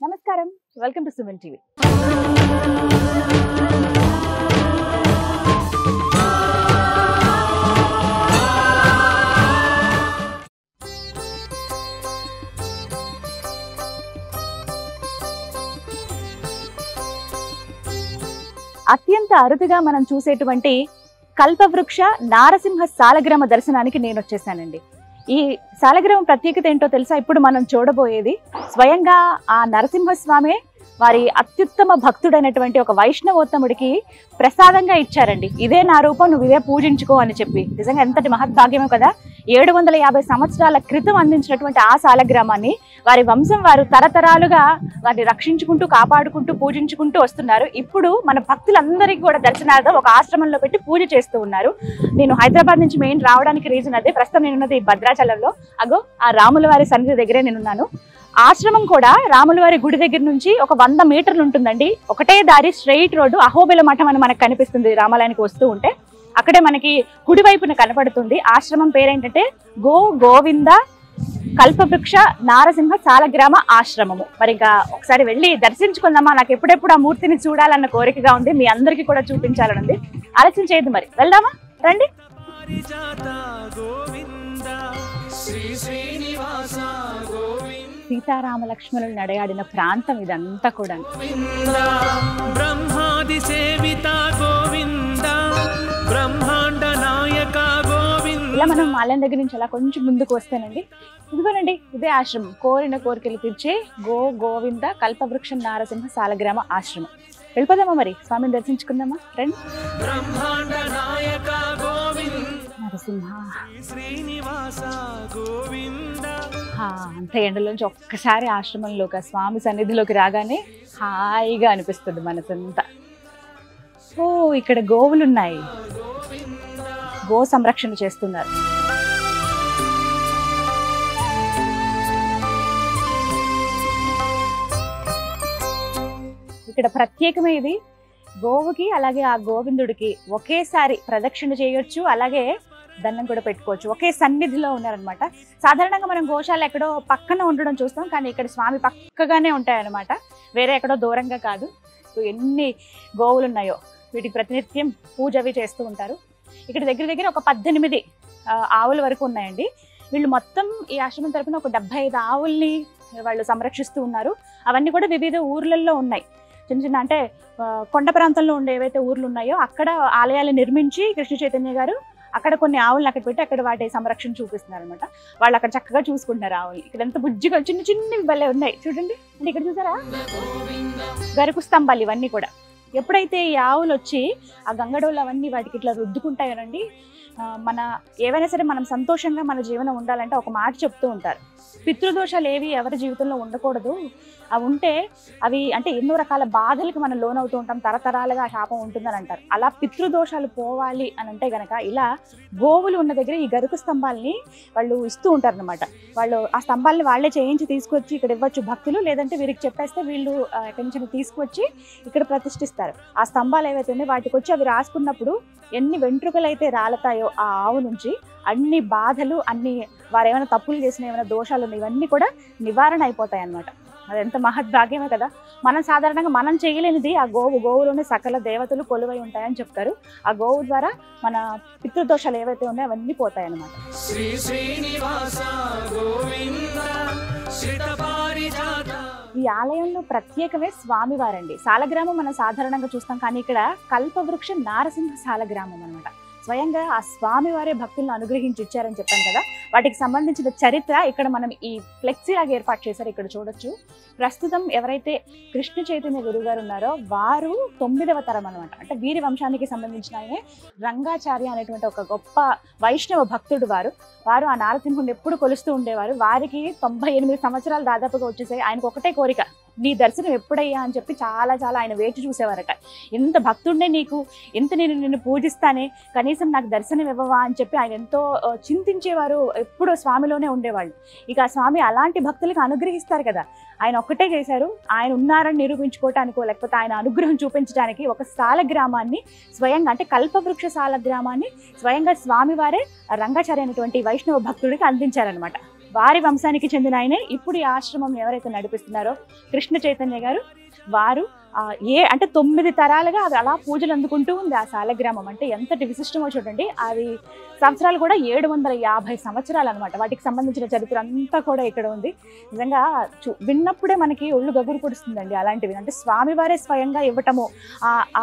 నమస్కారం, welcome to Suman TV. అత్యంత అరుదుగా మనం చూసేటువంటి కల్పవృక్ష నారసింహ సాలగ్రామ దర్శనానికి నేను వచ్చేసానండి. ఈ సాలగ్రామం ప్రత్యేకత ఏంటో తెలుసా? ఇప్పుడు మనం చూడబోయేది స్వయంగా ఆ నరసింహస్వామి వారి అత్యుత్తమ భక్తుడైనటువంటి ఒక వైష్ణవోత్తముడికి ప్రసాదంగా ఇచ్చారండి. ఇదే నా రూపం, నువ్వు ఇదే పూజించుకో అని చెప్పి. నిజంగా ఎంతటి మహద్భాగ్యమో కదా. 750 సంవత్సరాల క్రితం అందించినటువంటి ఆ సాలగ్రామాన్ని వారి వంశం వారు తరతరాలుగా వారిని రక్షించుకుంటూ కాపాడుకుంటూ పూజించుకుంటూ వస్తున్నారు. ఇప్పుడు మన భక్తులందరికీ కూడా దర్శనార్థం ఒక ఆశ్రమంలో పెట్టి పూజ చేస్తూ ఉన్నారు. నేను హైదరాబాద్ నుంచి మెయిన్ రావడానికి రీజన్ అదే. ప్రస్తుతం నేనున్నది భద్రాచలంలో. అగో ఆ రాముల వారి సన్నిధి దగ్గరే నేనున్నాను. ఆశ్రమం కూడా రాముల వారి గుడి దగ్గర నుంచి ఒక 100 మీటర్లు ఉంటుందండి. ఒకటే దారి, స్ట్రెయిట్ రోడ్డు. అహోబిల మఠం అని మనకు కనిపిస్తుంది రామాలయానికి వస్తూ ఉంటే. అక్కడే మనకి కుడివైపున కనపడుతుంది. ఆశ్రమం పేరేంటంటే గోవింద కల్పవృక్ష నారసింహ సాలగ్రామ ఆశ్రమము. మరి ఇంకా ఒకసారి వెళ్ళి దర్శించుకుందామా? నాకు ఎప్పుడెప్పుడు ఆ మూర్తిని చూడాలన్న కోరికగా ఉంది. మీ అందరికీ కూడా చూపించాలని ఉంది. ఆలస్యం చేయదు, మరి వెళ్దామా? రండి. సీతారామ లక్ష్మణులు నడయాడిన ప్రాంతం ఇదంతా కూడా. బ్రహ్మాది సేవిత గోవింద బ్రహ్మాండ నాయక గోవింద. ఇలా మనం ఆలయం దగ్గర నుంచి అలా కొంచెం ముందుకు వస్తేనండి, ఇదిగోనండి ఇదే ఆశ్రమం. కోరిన కోరికలు తీర్చే గోవింద కల్పవృక్ష నారసింహ సాలగ్రామ ఆశ్రమం. వెళ్ళిపోదామా మరి? స్వామిని దర్శించుకుందామా? రండి. బ్రహ్మాండ నాయక గోవింద నరసింహ శ్రీనివాస గోవింద. అంత ఎండలోంచి ఒక్కసారి ఆశ్రమంలోకి, స్వామి సన్నిధిలోకి రాగానే హాయిగా అనిపిస్తుంది మనసంతా. ఓ, ఇక్కడ గోవులున్నాయి, గో సంరక్షణ చేస్తున్నారు. ఇక్కడ ప్రత్యేకమైనది గోవుకి అలాగే ఆ గోవిందుడికి ఒకేసారి ప్రదక్షిణ చేయొచ్చు, అలాగే దండం కూడా పెట్టుకోవచ్చు. ఒకే సన్నిధిలో ఉన్నారనమాట. సాధారణంగా మనం గోశాల ఎక్కడో పక్కన ఉండడం చూస్తాం, కానీ ఇక్కడ స్వామి పక్కగానే ఉంటాయన్నమాట. వేరే ఎక్కడో దూరంగా కాదు. ఎన్ని గోవులు ఉన్నాయో వీటికి ప్రతినిత్యం పూజ అవి చేస్తూ ఉంటారు. ఇక్కడ దగ్గర దగ్గర ఒక 18 ఆవుల వరకు ఉన్నాయండి. వీళ్ళు మొత్తం ఈ ఆశ్రమం తరపున ఒక 75 ఆవుల్ని వాళ్ళు సంరక్షిస్తూ ఉన్నారు. అవన్నీ కూడా వివిధ ఊర్లలో ఉన్నాయి. చిన్న చిన్న అంటే కొండ ప్రాంతంలో ఉండే ఏవైతే ఊర్లు ఉన్నాయో అక్కడ ఆలయాలు నిర్మించి కృష్ణ చైతన్య గారు అక్కడ కొన్ని ఆవులను అక్కడ పెట్టి అక్కడ వాటి సంరక్షణ చూపిస్తున్నారు అనమాట. వాళ్ళు అక్కడ చక్కగా చూసుకుంటున్నారు ఆవులు. ఇక్కడ ఎంత బుజ్జిగా చిన్న చిన్నవి భలే ఉన్నాయి చూడండి. అంటే ఇక్కడ చూసారా గరుకు స్తంభాలు ఇవన్నీ కూడా. ఎప్పుడైతే ఈ ఆవులు వచ్చి ఆ గంగడోళ్ళు అవన్నీ వాటికి ఇట్లా రుద్దుకుంటాయోనండి, మన ఏవైనా సరే మనం సంతోషంగా మన జీవనం ఉండాలంటే ఒక మాట చెప్తూ ఉంటారు, పితృదోషాలు ఏవి ఎవరి జీవితంలో ఉండకూడదు. అవి ఉంటే అవి అంటే ఎన్నో రకాల బాధలకు మనం లోనవుతూ ఉంటాం, తరతరాలుగా శాపం ఉంటుందని అంటారు. అలా పితృదోషాలు పోవాలి అని అంటే గనక ఇలా గోవులు ఉన్న దగ్గర ఈ గరుకు స్తంభాలని వాళ్ళు ఇస్తూ ఉంటారు అనమాట. వాళ్ళు ఆ స్తంభాలని వాళ్ళే చేయించి తీసుకొచ్చి ఇక్కడ ఇవ్వచ్చు భక్తులు, లేదంటే వీరికి చెప్పేస్తే వీళ్ళు ఎక్కడి నుంచి తీసుకొచ్చి ఇక్కడ ప్రతిష్ఠిస్తారు. ఆ స్తంభాలు ఏవైతే ఉన్నాయో వాటికి వచ్చి అవి రాసుకున్నప్పుడు ఎన్ని వెంట్రుకలు అయితే రాలతాయో ఆ ఆవు నుంచి అన్ని బాధలు, అన్ని వారు ఏమైనా తప్పులు చేసిన ఏమైనా దోషాలు ఉన్నాయి ఇవన్నీ కూడా నివారణ అయిపోతాయి అన్నమాట. అది ఎంత మహద్భాగ్యమే కదా. మనం సాధారణంగా మనం చేయలేనిది ఆ గోవులోనే సకల దేవతలు కొలువై ఉంటాయని చెప్తారు. ఆ గోవు ద్వారా మన పితృదోషాలు ఏవైతే ఉన్నాయో అవన్నీ పోతాయి అన్నమాట. ఈ ఆలయంలో ప్రత్యేకమే స్వామివారండి. సాలగ్రామం మనం సాధారణంగా చూస్తాం, కానీ ఇక్కడ కల్పవృక్ష నారసింహ సాలగ్రామం అనమాట. స్వయంగా ఆ స్వామివారే భక్తులను అనుగ్రహించి ఇచ్చారని చెప్పాను కదా. వాటికి సంబంధించిన చరిత్ర ఇక్కడ మనం ఈ ఫ్లెక్సీ లాగా ఏర్పాటు చేశారు, ఇక్కడ చూడొచ్చు. ప్రస్తుతం ఎవరైతే కృష్ణ చైతన్య గురువు గారు ఉన్నారో వారు 9వ తరం అనమాట. అంటే వీరి వంశానికి సంబంధించిన ఆయనే రంగాచార్య అనేటువంటి ఒక గొప్ప వైష్ణవ భక్తుడు. వారు ఆ నారసింహుడిని ఎప్పుడు కొలుస్తూ ఉండేవారు. వారికి 98 సంవత్సరాలు దాదాపుగా వచ్చేసాయి. ఆయనకు ఒకటే కోరిక, నీ దర్శనం ఎప్పుడయ్యా అని చెప్పి చాలా ఆయన వేచి చూసేవారట. ఎంత భక్తుడినే నీకు, ఎంత నేను నిన్ను పూజిస్తానే, కనీసం నాకు దర్శనం ఇవ్వవా అని చెప్పి ఆయన ఎంతో చింతించేవారు. ఎప్పుడూ స్వామిలోనే ఉండేవాళ్ళు. ఇక ఆ స్వామి అలాంటి భక్తులకు అనుగ్రహిస్తారు కదా. ఆయన ఒక్కటే చేశారు, ఆయన ఉన్నారని నిరూపించుకోవటానికో లేకపోతే ఆయన అనుగ్రహం చూపించడానికి ఒక సాలగ్రామాన్ని స్వయంగా, అంటే కల్పవృక్ష సాలగ్రామాన్ని స్వయంగా స్వామివారే రంగాచార్య అనేటువంటి వైష్ణవ భక్తుడికి అందించారనమాట. వారి వంశానికి చెందిన ఆయనే ఇప్పుడు ఈ ఆశ్రమం ఎవరైతే నడిపిస్తున్నారో కృష్ణ చైతన్య గారు, వారు అంటే 9 తరాలుగా అది అలా పూజలు అందుకుంటూ ఉంది ఆ సాలగ్రామం. అంటే ఎంతటి విశిష్టమో చూడండి. అది సంవత్సరాలు కూడా 750 సంవత్సరాలు అనమాట. వాటికి సంబంధించిన చరిత్ర అంతా కూడా ఇక్కడ ఉంది. నిజంగా విన్నప్పుడే మనకి ఒళ్ళు గగురు పొడుస్తుందండి అలాంటివి. అంటే స్వామివారే స్వయంగా ఇవ్వటము,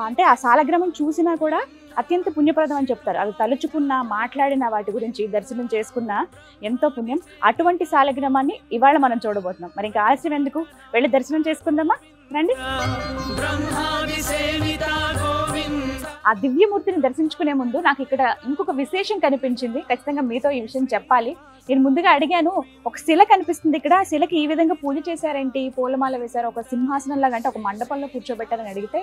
అంటే ఆ సాలగ్రామం చూసినా కూడా అత్యంత పుణ్యప్రదం అని చెప్తారు. అది తలుచుకున్నా, మాట్లాడిన వాటి గురించి దర్శనం చేసుకున్నా ఎంతో పుణ్యం. అటువంటి సాలగ్రామాన్ని ఇవాళ మనం చూడబోతున్నాం. మరి ఇంకా ఆలస్యం ఎందుకు, వెళ్ళి దర్శనం చేసుకుందామా, రండి. ఆ దివ్యమూర్తిని దర్శించుకునే ముందు నాకు ఇక్కడ ఇంకొక విశేషం కనిపించింది. ఖచ్చితంగా మీతో ఈ విషయం చెప్పాలి. నేను ముందుగా అడిగాను, ఒక శిల కనిపిస్తుంది ఇక్కడ, ఆ శిలకి ఈ విధంగా పూజ చేశారేంటి, పూలమాల వేశారు, ఒక సింహాసనం లాగా, అంటే ఒక మండపంలో కూర్చోబెట్టారని అడిగితే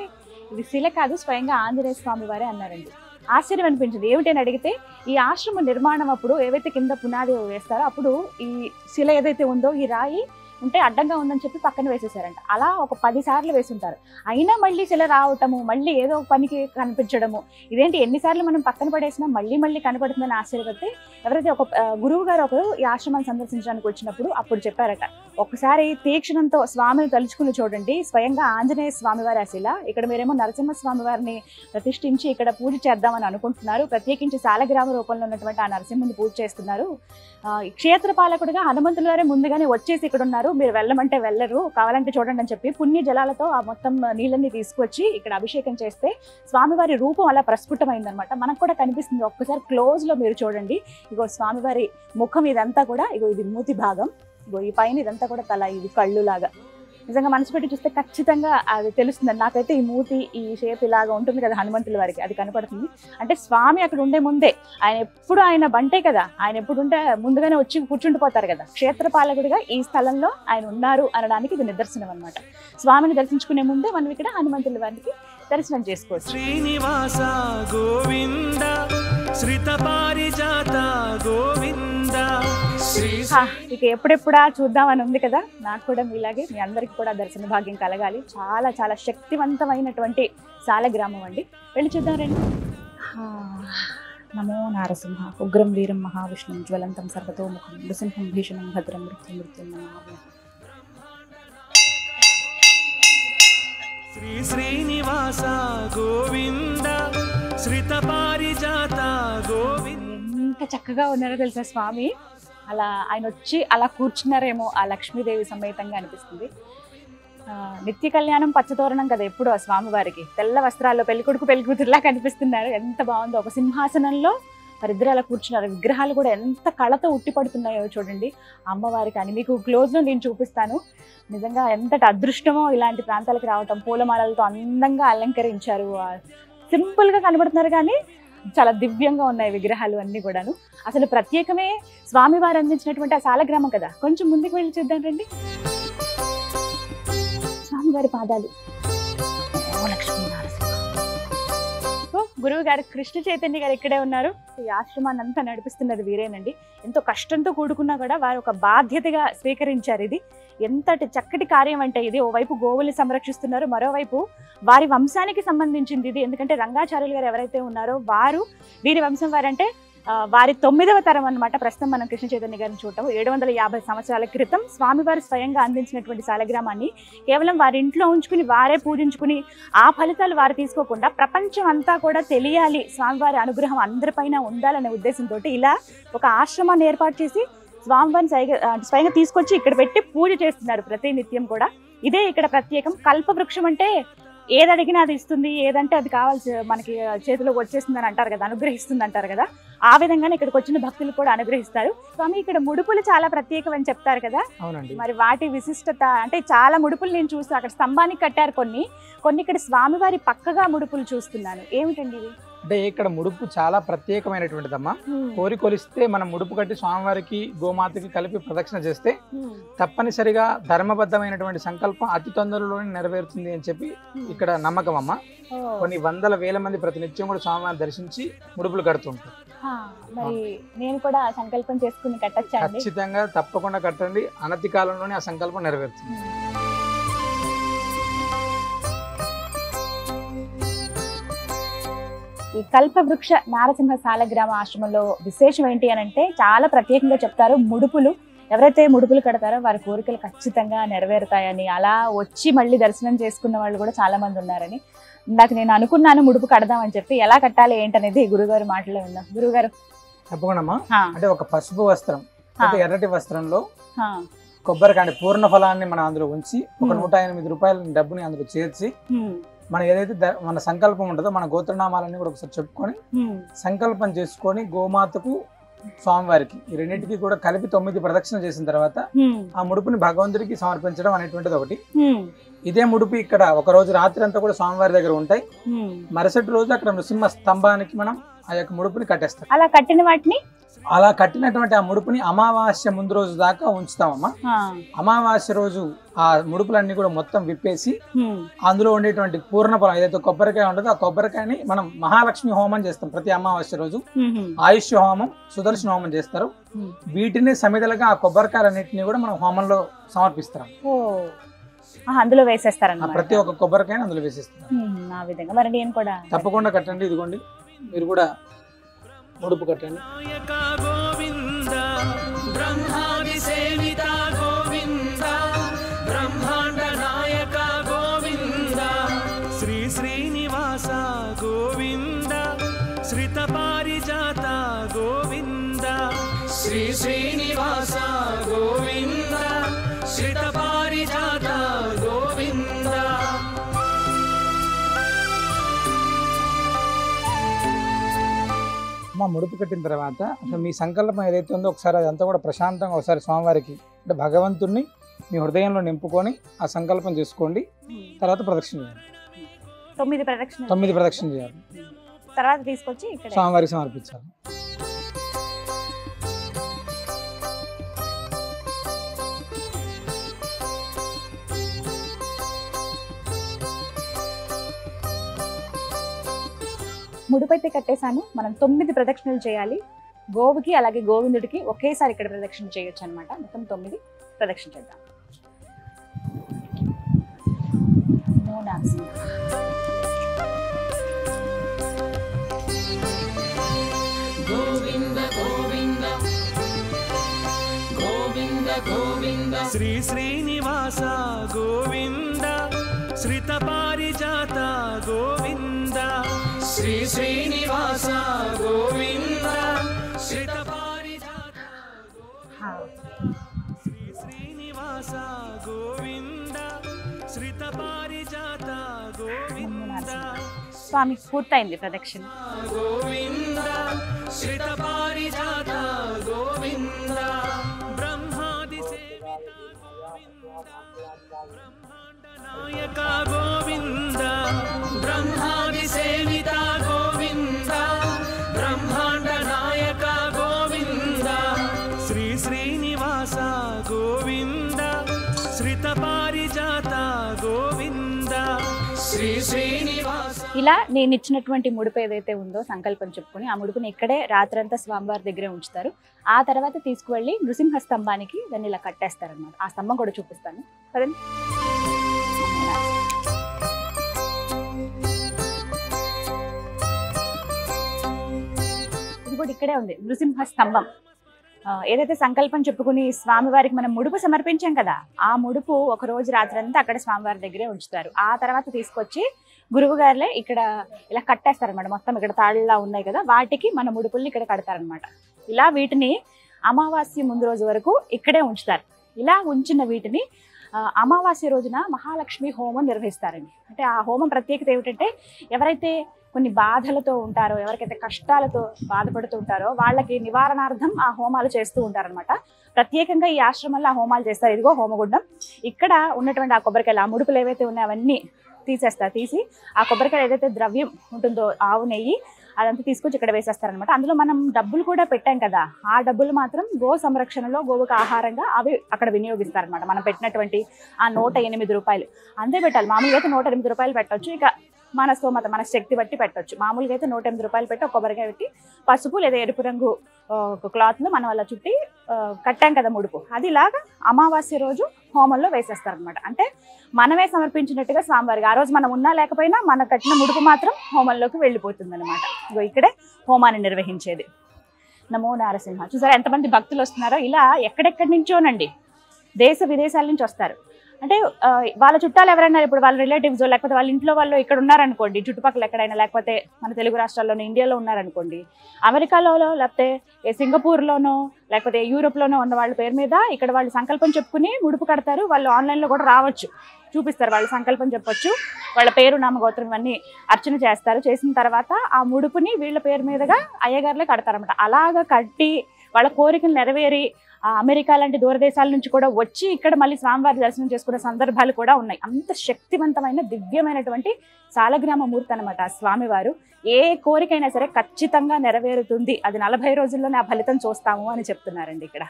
ఇది శిల కాదు, స్వయంగా ఆంజనేయ స్వామి వారే అన్నారండి. ఆశ్చర్యం అనిపించింది. ఏమిటని అడిగితే ఈ ఆశ్రమ నిర్మాణం అప్పుడు ఏవైతే కింద పునాది వేస్తారో అప్పుడు ఈ శిల ఏదైతే ఉందో ఈ రాయి ఉంటే అడ్డంగా ఉందని చెప్పి పక్కన వేసేసారంట. అలా ఒక 10 సార్లు వేసుంటారు. అయినా మళ్ళీ శిల రావటము, మళ్ళీ ఏదో పనికి కనిపించడము, ఇదేంటి ఎన్నిసార్లు మనం పక్కన పడేసినా మళ్ళీ మళ్ళీ కనపడుతుందని ఆశ్చర్యపడితే ఎవరైతే ఒక గురువు గారు ఒకరు ఈ ఆశ్రమాన్ని సందర్శించడానికి వచ్చినప్పుడు అప్పుడు చెప్పారట, ఒకసారి తీక్షణంతో స్వామిని తలుచుకుని చూడండి, స్వయంగా ఆంజనేయ స్వామి వారి ఆ శిల. ఇక్కడ మీరేమో నరసింహ స్వామి వారిని ప్రతిష్ఠించి ఇక్కడ పూజ చేద్దామని అనుకుంటున్నారు, ప్రత్యేకించి సాలగ్రామ రూపంలో ఉన్నటువంటి ఆ నరసింహుని పూజ చేస్తున్నారు. క్షేత్ర పాలకుడిగా హనుమంతుల వారే ముందుగానే వచ్చేసి ఇక్కడ ఉన్నారు, మీరు వెళ్ళమంటే వెళ్ళరు, కావాలంటే చూడండి అని చెప్పి పుణ్య జలాలతో ఆ మొత్తం నీళ్ళని తీసుకొచ్చి ఇక్కడ అభిషేకం చేస్తే స్వామివారి రూపం అలా ప్రస్ఫుటమైందనమాట. మనకు కూడా కనిపిస్తుంది. ఒక్కసారి క్లోజ్ లో మీరు చూడండి. ఇగో స్వామివారి ముఖం ఇదంతా కూడా, ఇగో ఇది మూతి భాగం, ఇగో ఈ పైన ఇదంతా కూడా తల, ఇది కళ్ళు లాగా. నిజంగా మనసు పెట్టి చూస్తే ఖచ్చితంగా అది తెలుస్తుంది. నాకైతే ఈ మూతి, ఈ షేప్ ఇలాగా ఉంటుంది కదా హనుమంతుల వారికి, అది కనపడుతుంది. అంటే స్వామి అక్కడ ఉండే ముందే, ఆయన బంటే కదా, ఆయన ఎప్పుడు ఉంటే ముందుగానే వచ్చి కూర్చుండిపోతారు కదా. క్షేత్రపాలకుడిగా ఈ స్థలంలో ఆయన ఉన్నారు అనడానికి ఇది నిదర్శనం అనమాట. స్వామిని దర్శించుకునే ముందే మనం ఇక్కడ హనుమంతుల వారికి దర్శనం చేసుకోవచ్చు. శ్రీనివాస గోవింద శ్రీత పారిజాత గోవింద. ఇక ఎప్పుడెప్పుడా చూద్దామని ఉంది కదా. నాకు కూడా మీలాగే మీ అందరికి కూడా దర్శన భాగ్యం కలగాలి. చాలా చాలా శక్తివంతమైనటువంటి సాలగ్రామం అండి. వెళ్ళి చూద్దాం రండి. నమో నారసింహ ఉగ్రం వీరం మహావిష్ణు జ్వలంతం సర్వతోముఖం నృసింహం భీషణం భద్రం మృత్యుం శ్రీ శ్రీనివాస గోవింద శ్రీత పారిజాత గోవింద. ఎంత చక్కగా ఉన్నారో తెలుసా స్వామి. అలా ఆయన వచ్చి అలా కూర్చున్నారేమో ఆ లక్ష్మీదేవి సమేతంగా అనిపిస్తుంది. నిత్య కళ్యాణం పచ్చతోరణం కదా ఎప్పుడు ఆ స్వామివారికి. తెల్ల వస్త్రాల్లో పెళ్లికొడుకు పెళ్లికూతురులా కనిపిస్తున్నారు. ఎంత బాగుందో. ఒక సింహాసనంలో వారిద్దరు అలా కూర్చున్నారు. విగ్రహాలు కూడా ఎంత కళతో ఉట్టిపడుతున్నాయో చూడండి అమ్మవారికి అని. మీకు క్లోజ్లో నేను చూపిస్తాను. నిజంగా ఎంతటి అదృష్టమో ఇలాంటి ప్రాంతాలకు రావటం. పూలమాలలతో అందంగా అలంకరించారు. సింపుల్గా కనబడుతున్నారు కానీ చాలా దివ్యంగా ఉన్నాయి విగ్రహాలు అన్నీ కూడాను. అసలు ప్రత్యేకమే స్వామివారు అందించినటువంటి ఆ సాలగ్రామం కదా. కొంచెం ముందుకు వెళ్ళి చూద్దాం రండి. స్వామివారి పాదాలు. గురువు గారు కృష్ణ చైతన్య గారు ఇక్కడే ఉన్నారు. ఈ ఆశ్రమాన్ని అంతా నడిపిస్తున్నది వీరేనండి. ఎంతో కష్టంతో కూడుకున్నా కూడా వారు ఒక బాధ్యతగా స్వీకరించారు. ఇది ఎంతటి చక్కటి కార్యం అంటే ఇది. ఓవైపు గోవుల్ని సంరక్షిస్తున్నారు, మరోవైపు వారి వంశానికి సంబంధించింది ఇది. ఎందుకంటే రంగాచార్యులు గారు ఎవరైతే ఉన్నారో వారు వీరి వంశం వారంటే వారి 9వ తరం అనమాట. ప్రస్తుతం మనం కృష్ణ చైతన్య గారిని చూడటం 750 సంవత్సరాల క్రితం స్వామివారు స్వయంగా అందించినటువంటి సాలగ్రామాన్ని కేవలం వారి ఇంట్లో ఉంచుకుని వారే పూజించుకుని ఆ ఫలితాలు వారు తీసుకోకుండా ప్రపంచం అంతా కూడా తెలియాలి, స్వామివారి అనుగ్రహం అందరిపైన ఉండాలనే ఉద్దేశంతో ఇలా ఒక ఆశ్రమాన్ని ఏర్పాటు చేసి స్వామివారిని స్వయంగా తీసుకొచ్చి ఇక్కడ పెట్టి పూజ చేస్తున్నారు ప్రతి నిత్యం కూడా. ఇదే ఇక్కడ ప్రత్యేకం. కల్పవృక్షం అంటే ఏది అడిగినా అది ఇస్తుంది, ఏదంటే అది కావాల్సి మనకి చేతిలోకి వచ్చేస్తుంది అని అంటారు కదా, అనుగ్రహిస్తుంది అంటారు కదా. ఆ విధంగానే ఇక్కడికి వచ్చిన భక్తులు కూడా అనుగ్రహిస్తారు. స్వామి ఇక్కడ ముడుపులు చాలా ప్రత్యేకం అని చెప్తారు కదా. అవునండి. మరి వాటి విశిష్టత అంటే చాలా ముడుపులు నేను చూస్తాను. అక్కడ స్తంభానికి కట్టారు కొన్ని ఇక్కడ స్వామివారి పక్కగా ముడుపులు చూస్తున్నాను. ఏమిటండి ఇవి? అంటే ఇక్కడ ముడుపు చాలా ప్రత్యేకమైనటువంటిదమ్మా. కోరి కొలిస్తే మనం ముడుపు కట్టి స్వామివారికి గోమాతకి కలిపి ప్రదక్షిణ చేస్తే తప్పనిసరిగా ధర్మబద్ధమైనటువంటి సంకల్పం అతి తొందరలోనే నెరవేరుతుంది అని చెప్పి ఇక్కడ నమ్మకం అమ్మ. కొన్ని వందల వేల మంది ప్రతినిత్యం కూడా స్వామివారిని దర్శించి ముడుపులు కడుతుంటారు. మరి నేను కూడా సంకల్పం చేసుకుని కట్టచ్చా? ఖచ్చితంగా తప్పకుండా కట్టండి. అనతి కాలంలోనే ఆ సంకల్పం నెరవేరుతుంది. ఈ కల్పవృక్ష నారసింహ సాలగ్రామ ఆశ్రమంలో విశేషం ఏంటి అని అంటే చాలా ప్రత్యేకంగా చెప్తారు. ముడుపులు ఎవరైతే ముడుపులు కడతారో వారి కోరికలు ఖచ్చితంగా నెరవేరుతాయని, అలా వచ్చి మళ్ళీ దర్శనం చేసుకున్న వాళ్ళు కూడా చాలా మంది ఉన్నారని. ఇందాక నేను అనుకున్నాను ముడుపు కడదామని చెప్పి, ఎలా కట్టాలి ఏంటనేది గురుగారు మాటలో విన్నాం. గురుగారు తప్పకుండా అంటే ఒక పసుపు వస్త్రం, ఎర్రటి వస్త్రంలో కొబ్బరికాయ పూర్ణ ఫలాన్ని మనం అందులో ఉంచి ఒక 108 రూపాయల డబ్బుని అందులో చేర్చి, మనం ఏదైతే మన సంకల్పం ఉంటుందో మన గోత్రనామాలన్నీ కూడా ఒకసారి చెప్పుకొని సంకల్పం చేసుకొని గోమాతకు స్వామివారికి ఈ రెండింటికి కూడా కలిపి 9 ప్రదక్షిణ చేసిన తర్వాత ఆ ముడుపుని భగవంతుడికి సమర్పించడం అనేటువంటిది ఒకటి. ఇదే ముడుపు ఇక్కడ ఒక రోజు రాత్రి అంతా కూడా స్వామివారి దగ్గర ఉంటాయి. మరుసటి రోజు అక్కడ నృసింహ స్తంభానికి మనం ఆ యొక్క ముడుపుని కట్టేస్తాం. అలా కట్టినటువంటి ఆ ముడుపుని అమావాస్య ముందు రోజు దాకా ఉంచుతామమ్మా. అమావాస్య రోజు ఆ ముడుపులన్నీ కూడా మొత్తం విప్పేసి అందులో ఉండేటువంటి పూర్ణ ఫలం ఏదైతే కొబ్బరికాయ ఉంటుందో ఆ కొబ్బరికాయని మనం మహాలక్ష్మి హోమం చేస్తాం. ప్రతి అమావాస్య రోజు ఆయుష్య హోమం, సుదర్శన హోమం చేస్తారు. వీటిని సమిధలుగా ఆ కొబ్బరికాయలన్నింటినీ కూడా మనం హోమంలో సమర్పిస్తాం. అందులో వేసేస్తారన్న ప్రతి ఒక్క కొబ్బరికాయని అందులో వేసేస్తాం. తప్పకుండా కట్టండి. ఇదిగోండి, మీరు కూడా ముడుపు కట్టండి. బ్రహ్మాది సేవిత గోవింద, బ్రహ్మాండ నాయక గోవింద, శ్రీ శ్రీనివాస గోవింద, శ్రిత పారిజాత గోవింద, శ్రీ శ్రీనివాస గోవింద, శ్రిత పారిజాత గోవింద. మా ముడుపు కట్టిన తర్వాత అసలు మీ సంకల్పం ఏదైతే ఉందో ఒకసారి అదంతా కూడా ప్రశాంతంగా ఒకసారి స్వామివారికి అంటే భగవంతుణ్ణి మీ హృదయంలో నింపుకొని ఆ సంకల్పం చేసుకోండి. తర్వాత ప్రదక్షిణ చేయాలి. 9 ప్రదక్షిణ చేయాలి. తర్వాత తీసుకొచ్చి స్వామివారికి సమర్పించాలి. ముడుపైతే కట్టేశాను. మనం 9 ప్రదక్షిణలు చేయాలి. గోవుకి అలాగే గోవిందుడికి ఒకేసారి ఇక్కడ ప్రదక్షిణ చేయొచ్చు అనమాట. మొత్తం 9 ప్రదక్షిణ చేద్దాం. గోవింద గోవింద గోవింద గోవింద, శ్రీ శ్రీనివాస గోవింద, శ్రిత పారిజాత గోవింద, శ్రీ శ్రీనివాస గోవింద, శ్రిత పారిజాత శ్రీ శ్రీనివాస గోవింద, శ్రిత పారిజాత గోవింద. స్వామి పూర్తయింది ప్రదక్షిణ. గోవింద, శ్రిత పారిజాత గోవింద, బ్రహ్మాది సేవిత గోవింద, బ్రహ్మాండ నాయక గోవింద, బ్రహ్మాది సేవిత గోవింద, బ్రహ్మాండ నాయక గోవింద, శ్రీ శ్రీనివాస గోవింద, శ్రిత పారిజాత గోవింద, శ్రీ శ్రీనివాస. ఇలా నేను ఇచ్చినటువంటి ముడుపు ఏదైతే ఉందో సంకల్పం చెప్పుకొని ఆ ముడుపుని ఇక్కడే రాత్రంతా స్వామివారి దగ్గరే ఉంచుతారు. ఆ తర్వాత తీసుకువెళ్ళి నృసింహ స్తంభానికి దాన్ని ఇలా కట్టేస్తారన్నమాట. ఆ స్తంభం కూడా చూపిస్తాను కదండి. ఇది కూడా ఇక్కడే ఉంది నృసింహ స్తంభం. ఏదైతే సంకల్పం చెప్పుకుని స్వామివారికి మనం ముడుపు సమర్పించాం కదా, ఆ ముడుపు ఒక రోజు రాత్రంతా అక్కడ స్వామివారి దగ్గరే ఉంచుతారు. ఆ తర్వాత తీసుకొచ్చి గురువు గారులే ఇక్కడ ఇలా కట్టేస్తారనమాట. మొత్తం ఇక్కడ తాళ్ళలా ఉన్నాయి కదా, వాటికి మన ముడుపుల్ని ఇక్కడ కడతారనమాట. ఇలా వీటిని అమావాస్య ముందు రోజు వరకు ఇక్కడే ఉంచుతారు. ఇలా ఉంచిన వీటిని అమావాస్య రోజున మహాలక్ష్మి హోమం నిర్వహిస్తారండి. అంటే ఆ హోమం ప్రత్యేకత ఏమిటంటే, ఎవరైతే కొన్ని బాధలతో ఉంటారో, ఎవరికైతే కష్టాలతో బాధపడుతూ ఉంటారో వాళ్ళకి నివారణార్థం ఆ హోమాలు చేస్తూ ఉంటారనమాట. ప్రత్యేకంగా ఈ ఆశ్రమంలో ఆ హోమాలు చేస్తారు. ఇదిగో హోమగుండం. ఇక్కడ ఉన్నటువంటి ఆ కొబ్బరికాయలు, ఆ ముడుపులు ఏవైతే ఉన్నాయో అవన్నీ తీసేస్తారు. తీసి ఆ కొబ్బరికాయ ఏదైతే ద్రవ్యం ఉంటుందో, ఆవు నెయ్యి, అదంతా తీసుకొచ్చి ఇక్కడ వేసేస్తారనమాట. అందులో మనం డబ్బులు కూడా పెట్టాం కదా, ఆ డబ్బులు మాత్రం గో సంరక్షణలో గోవుకు ఆహారంగా అవి అక్కడ వినియోగిస్తారనమాట. మనం పెట్టినటువంటి ఆ 108 రూపాయలు అంతే పెట్టాలి. మామూలుగా అయితే 108 రూపాయలు పెట్టవచ్చు. ఇక మన స్తోమత, మన శక్తి బట్టి పెట్టవచ్చు. మామూలుగా అయితే 108 రూపాయలు పెట్టి ఒక కొబ్బరికాయ పెట్టి పసుపు లేదా ఎరుపు రంగు క్లాత్లో మనం అలా చుట్టి కట్టాం కదా ముడుపు, అది ఇలాగా అమావాస్య రోజు హోమంలో వేసేస్తారనమాట. అంటే మనమే సమర్పించినట్టుగా స్వామివారికి ఆ రోజు మనం ఉన్నా లేకపోయినా మన కట్టిన ముడుపు మాత్రం హోమంలోకి వెళ్ళిపోతుంది అనమాట. ఇక్కడే హోమాన్ని నిర్వహించేది. నమో నారసింహ. చూసారా ఎంతమంది భక్తులు వస్తున్నారో, ఇలా ఎక్కడెక్కడి నుంచోనండి, దేశ విదేశాల నుంచి వస్తారు. అంటే వాళ్ళ చుట్టాలు ఎవరైనా, ఇప్పుడు వాళ్ళ రిలేటివ్స్ లేకపోతే వాళ్ళ ఇంట్లో వాళ్ళు ఇక్కడ ఉన్నారనుకోండి, చుట్టుపక్కల ఎక్కడైనా, లేకపోతే మన తెలుగు రాష్ట్రాల్లోనూ ఇండియాలో ఉన్నారనుకోండి, అమెరికాలో లేకపోతే సింగపూర్లోనో లేకపోతే యూరోప్లోనో ఉన్న వాళ్ళ పేరు మీద ఇక్కడ వాళ్ళు సంకల్పం చెప్పుకుని ముడుపు కడతారు. వాళ్ళు ఆన్లైన్లో కూడా రావచ్చు, చూపిస్తారు, వాళ్ళ సంకల్పం చెప్పొచ్చు, వాళ్ళ పేరు నామగోత్రం ఇవన్నీ అర్చన చేస్తారు. చేసిన తర్వాత ఆ ముడుపుని వీళ్ళ పేరు మీదుగా అయ్యగారులే కడతారన్నమాట. అలాగా కట్టి వాళ్ళ కోరికలు నెరవేరి అమెరికా లాంటి దూరదేశాల నుంచి కూడా వచ్చి ఇక్కడ మళ్ళీ స్వామివారి దర్శనం చేసుకునే సందర్భాలు కూడా ఉన్నాయి. అంత శక్తివంతమైన దివ్యమైనటువంటి సాలగ్రామ మూర్తి అనమాట స్వామివారు. ఏ కోరికైనా సరే ఖచ్చితంగా నెరవేరుతుంది, అది 40 రోజుల్లోనే ఆ ఫలితం చూస్తాము అని చెప్తున్నారండి ఇక్కడ.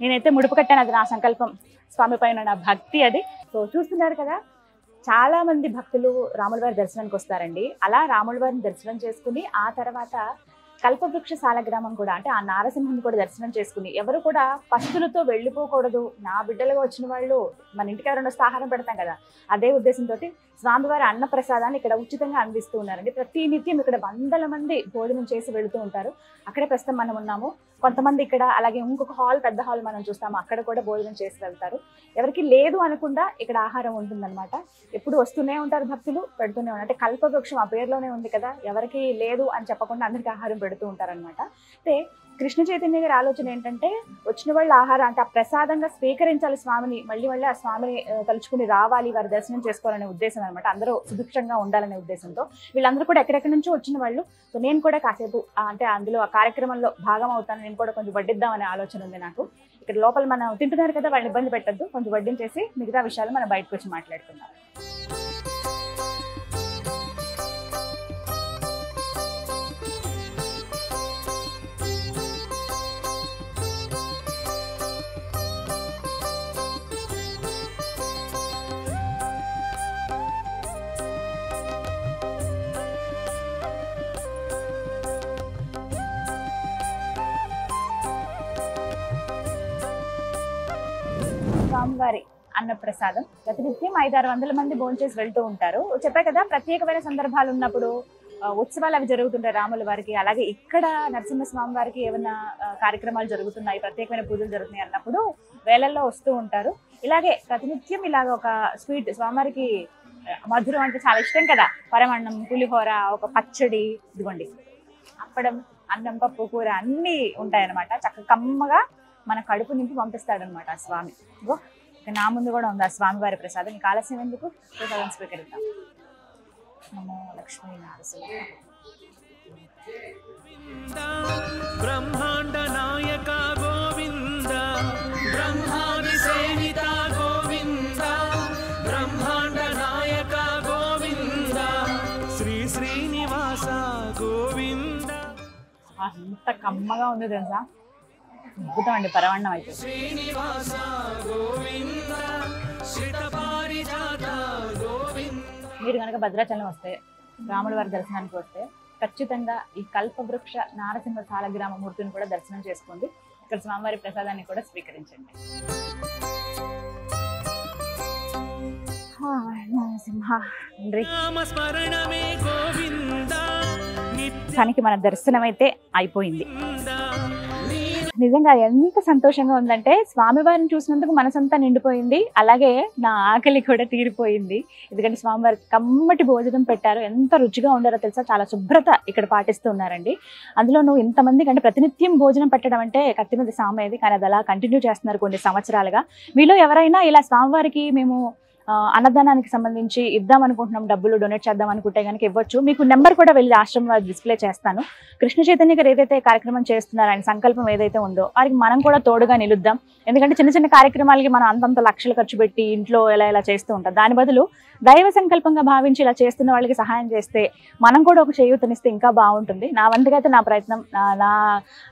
నేనైతే ముడుపు కట్టాను, అది నా సంకల్పం, స్వామి పైన నా భక్తి అది. సో చూస్తున్నారు కదా, చాలా మంది భక్తులు రాముల వారి దర్శనానికి వస్తారండి. అలా రాముల వారిని దర్శనం చేసుకుని ఆ తర్వాత కల్పవృక్ష సాలగ్రామం కూడా, అంటే ఆ నారసింహుని కూడా దర్శనం చేసుకుని, ఎవరు కూడా పస్తులతో వెళ్ళిపోకూడదు, నా బిడ్డలుగా వచ్చిన వాళ్ళు మన ఇంటికి ఎవరైనా వస్తే ఆహారం పెడతాం కదా, అదే ఉద్దేశంతో స్వామివారి అన్న ప్రసాదాన్ని ఇక్కడ ఉచితంగా అందిస్తూ ఉన్నారండి. ప్రతి నిత్యం ఇక్కడ వందల మంది భోజనం చేసి వెళుతూ ఉంటారు. అక్కడే ప్రస్తుతం మనం ఉన్నాము. కొంతమంది ఇక్కడ, అలాగే ఇంకొక హాల్, పెద్ద హాల్ మనం చూస్తాము, అక్కడ కూడా భోజనం చేసి వెళ్తారు. ఎవరికి లేదు అనకుండా ఇక్కడ ఆహారం ఉంటుందన్నమాట. ఎప్పుడు వస్తూనే ఉంటారు భక్తులు, పెడుతూనే ఉంటారు. అంటే కల్పవృక్షం ఆ పేరులోనే ఉంది కదా, ఎవరికి లేదు అని చెప్పకుండా అందరికీ ఆహారం పెడుతూ ఉంటారనమాట. అయితే కృష్ణ చైతన్య గారి ఆలోచన ఏంటంటే, వచ్చిన వాళ్ళ ఆహారం అంటే ఆ ప్రసాదంగా స్వీకరించాలి స్వామిని, మళ్ళీ మళ్ళీ ఆ స్వామిని తలుచుకుని రావాలి, వారి దర్శనం చేసుకోవాలనే ఉద్దేశం అనమాట. అందరూ సుభిక్షంగా ఉండాలనే ఉద్దేశంతో వీళ్ళందరూ కూడా ఎక్కడెక్కడి నుంచో వచ్చిన వాళ్ళు. సో నేను కూడా కాసేపు అంటే అందులో ఆ కార్యక్రమంలో భాగం అవుతాను, నేను కూడా కొంచెం వడ్డిద్దామనే ఆలోచన ఉంది నాకు. ఇక్కడ లోపల మనం తింటున్నారు కదా, వాళ్ళని ఇబ్బంది పెట్టద్దు, కొంచెం వడ్డించేసి మిగతా విషయాలు మనం బయటకు వచ్చి మాట్లాడుకుందాం. స్వామివారి అన్నప్రసాదం ప్రతినిత్యం 500-600 మంది భోంచేసి వెళ్తూ ఉంటారు. చెప్పా కదా, ప్రత్యేకమైన సందర్భాలు ఉన్నప్పుడు ఉత్సవాలు అవి జరుగుతుంటాయి రాముల వారికి. అలాగే ఇక్కడ నరసింహస్వామి వారికి ఏమైనా కార్యక్రమాలు జరుగుతున్నాయి, ప్రత్యేకమైన పూజలు జరుగుతున్నాయి అన్నప్పుడు వేళల్లో వస్తూ ఉంటారు. ఇలాగే ప్రతినిత్యం ఇలాగ ఒక స్వీట్, స్వామివారికి మధురం అంటే చాలా ఇష్టం కదా, పరమాన్నం, పులిహోర, ఒక పచ్చడి, ఇదిగోండి అప్పడం, అన్నం, పప్పు, కూర అన్నీ ఉంటాయన్నమాట. చక్కగా కమ్మగా మన కడుపు నింపి పంపిస్తాడనమాట ఆ స్వామి. ఇగో ఇక నా ముందు కూడా ఉంది ఆ స్వామివారి ప్రసాదం. మీకు ఆలస్యం ఎందుకు, ప్రసాదం స్వీకరిద్దాం. నమో లక్ష్మీ నారసింహ. బ్రహ్మాండ నాయక గోవింద, బ్రహ్మాది సేవిత గోవింద, బ్రహ్మాండ నాయక గోవింద, శ్రీ శ్రీనివాస గోవింద. అంత కమ్మగా ఉంది తెలుసా, అద్భుతం అండి పరమాన్నం అయితే. శ్రీనివాస గోవింద, శ్రిత పారిజాత గోవింద. మీరు కనుక భద్రాచలం వస్తే, రాముల వారి దర్శనానికి వస్తే ఖచ్చితంగా ఈ కల్పవృక్ష నారసింహ సాలగ్రామ మూర్తిని కూడా దర్శనం చేసుకోండి. ఇక్కడ స్వామివారి ప్రసాదాన్ని కూడా స్వీకరించండి. తనకి మన దర్శనం అయితే అయిపోయింది. నిజంగా ఎంత సంతోషంగా ఉందంటే, స్వామివారిని చూసినందుకు మనసంతా నిండిపోయింది. అలాగే నా ఆకలి కూడా తీరిపోయింది. ఎందుకంటే స్వామివారికి కమ్మటి భోజనం పెట్టారు. ఎంత రుచిగా ఉండారో తెలుసా, చాలా శుభ్రత ఇక్కడ పాటిస్తూ ఉన్నారండి. అందులో నువ్వు ఇంతమందికి అంటే ప్రతినిత్యం భోజనం పెట్టడం అంటే కత్తి మీద సామేది, కానీ అది అలా కంటిన్యూ చేస్తున్నారు కొన్ని సంవత్సరాలుగా. మీలో ఎవరైనా ఇలా స్వామివారికి మేము అన్నదానానికి సంబంధించి ఇద్దాం అనుకుంటున్నాం, డబ్బులు డొనేట్ చేద్దాం అనుకుంటే కనుక ఇవ్వచ్చు. మీకు నెంబర్ కూడా వెళ్ళి ఆశ్రమం డిస్ప్లే చేస్తాను. కృష్ణ చైతన్య గారు ఏదైతే కార్యక్రమం చేస్తున్నారో, ఆయన సంకల్పం ఏదైతే ఉందో వారికి మనం కూడా తోడుగా నిలుద్దాం. ఎందుకంటే చిన్న చిన్న కార్యక్రమాలకి మనం అంతంత లక్షలు ఖర్చు పెట్టి ఇంట్లో ఎలా చేస్తూ ఉంటాం. దాని బదులు దైవ సంకల్పంగా భావించి ఇలా చేస్తున్న వాళ్ళకి సహాయం చేస్తే మనం కూడా ఒక చేయూతనిస్తే ఇంకా బాగుంటుంది. నా వంతుగా అయితే నా ప్రయత్నం, నా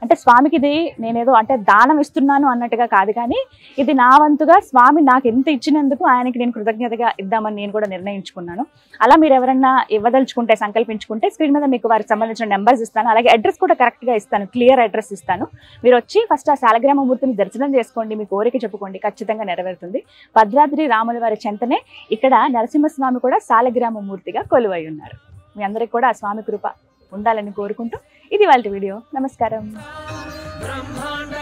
అంటే స్వామికి ఇది నేనేదో అంటే దానం ఇస్తున్నాను అన్నట్టుగా కాదు, కానీ ఇది నా వంతుగా స్వామి నాకు ఎంత ఇచ్చినందుకు ఆయనకి నేను కృతజ్ఞతగా ఇద్దామని నేను కూడా నిర్ణయించుకున్నాను. అలా మీరు ఎవరన్నా ఇవ్వదలుచుకుంటే, సంకల్పించుకుంటే స్క్రీన్ మీద మీకు వారికి సంబంధించిన నెంబర్స్ ఇస్తాను. అలాగే అడ్రస్ కూడా కరెక్ట్గా ఇస్తాను, క్లియర్ అడ్రస్ ఇస్తాను. మీరు వచ్చి ఫస్ట్ ఆ సాలగ్రామ మూర్తిని దర్శనం చేసుకోండి, మీ కోరిక చెప్పుకోండి, ఖచ్చితంగా నెరవేరుతుంది. భద్రాద్రి రాముల వారి చెంతనే ఇక్కడ నరసింహస్వామి కూడా సాలగ్రామ మూర్తిగా కొలువై ఉన్నారు. మీ అందరికీ కూడా ఆ స్వామి కృప ఉండాలని కోరుకుంటూ ఇది వాళ్ళ వీడియో. నమస్కారం. బ్రహ్మాండ